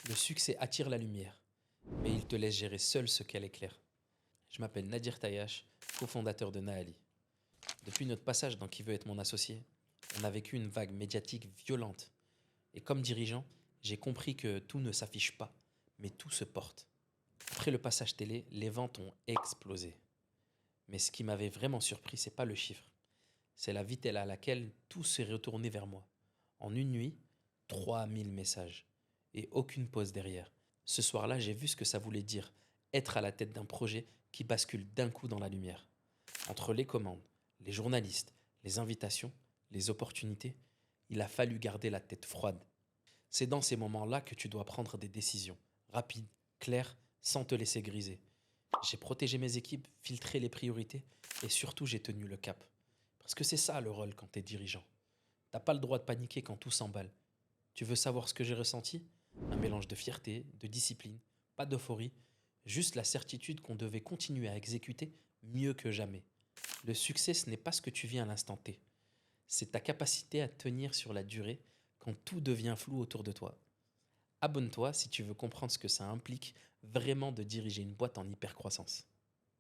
Le succès attire la lumière, mais il te laisse gérer seul ce qu'elle éclaire. Je m'appelle Nadir Tayash, cofondateur de Naali. Depuis notre passage dans Qui veut être mon associé, on a vécu une vague médiatique violente. Et comme dirigeant, j'ai compris que tout ne s'affiche pas, mais tout se porte. Après le passage télé, les ventes ont explosé. Mais ce qui m'avait vraiment surpris, c'est pas le chiffre. C'est la vitesse à laquelle tout s'est retourné vers moi. En une nuit, 3000 messages. Et aucune pause derrière. Ce soir-là, j'ai vu ce que ça voulait dire, être à la tête d'un projet qui bascule d'un coup dans la lumière. Entre les commandes, les journalistes, les invitations, les opportunités, il a fallu garder la tête froide. C'est dans ces moments-là que tu dois prendre des décisions, rapides, claires, sans te laisser griser. J'ai protégé mes équipes, filtré les priorités et surtout j'ai tenu le cap. Parce que c'est ça le rôle quand t'es dirigeant. T'as pas le droit de paniquer quand tout s'emballe. Tu veux savoir ce que j'ai ressenti? Un mélange de fierté, de discipline, pas d'euphorie, juste la certitude qu'on devait continuer à exécuter mieux que jamais. Le succès, ce n'est pas ce que tu vis à l'instant T. C'est ta capacité à tenir sur la durée quand tout devient flou autour de toi. Abonne-toi si tu veux comprendre ce que ça implique vraiment de diriger une boîte en hypercroissance.